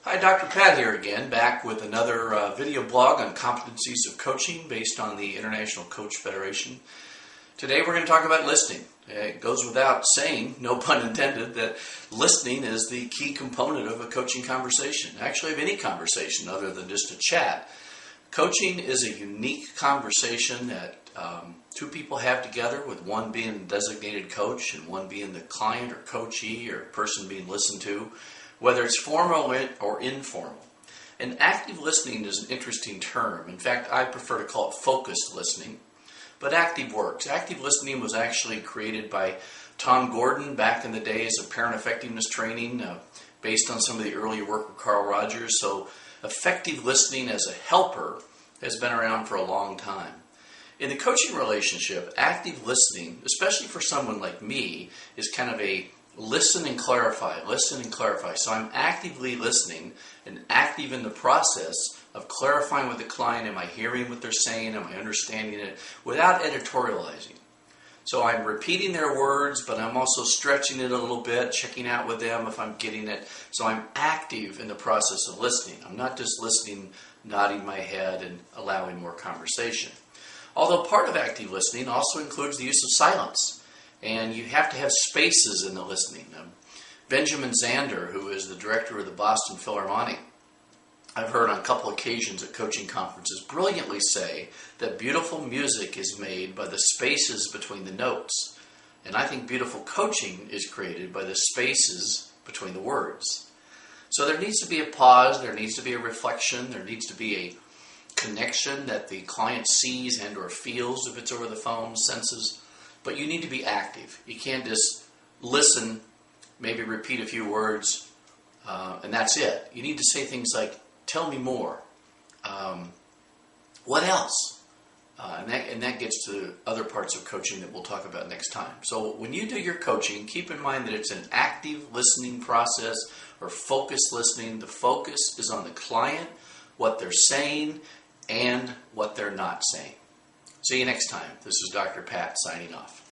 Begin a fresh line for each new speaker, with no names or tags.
Hi, Dr. Pat here again, back with another video blog on competencies of coaching based on the International Coach Federation. Today we're going to talk about listening. It goes without saying, no pun intended, that listening is the key component of a coaching conversation, actually of any conversation other than just a chat. Coaching is a unique conversation that two people have together, with one being the designated coach and one being the client or coachee or person being listened to, whether it's formal or informal. And active listening is an interesting term. In fact, I prefer to call it focused listening, but active works. Active listening was actually created by Tom Gordon back in the days of parent effectiveness training, based on some of the earlier work with Carl Rogers. So effective listening as a helper has been around for a long time. In the coaching relationship, active listening, especially for someone like me, is kind of a listen and clarify, listen and clarify. So I'm actively listening and active in the process of clarifying with the client. Am I hearing what they're saying? Am I understanding it? Without editorializing. So I'm repeating their words, but I'm also stretching it a little bit, checking out with them if I'm getting it. So I'm active in the process of listening. I'm not just listening, nodding my head and allowing more conversation. Although part of active listening also includes the use of silence. And you have to have spaces in the listening. Benjamin Zander, who is the director of the Boston Philharmonic, I've heard on a couple occasions at coaching conferences brilliantly say that beautiful music is made by the spaces between the notes. And I think beautiful coaching is created by the spaces between the words. So there needs to be a pause, there needs to be a reflection, there needs to be a connection that the client sees and or feels if it's over the phone, senses. But you need to be active. You can't just listen, maybe repeat a few words, and that's it. You need to say things like, tell me more. What else? And that gets to other parts of coaching that we'll talk about next time. So when you do your coaching, keep in mind that it's an active listening process or focused listening. The focus is on the client, what they're saying, and what they're not saying. See you next time. This is Dr. Pat signing off.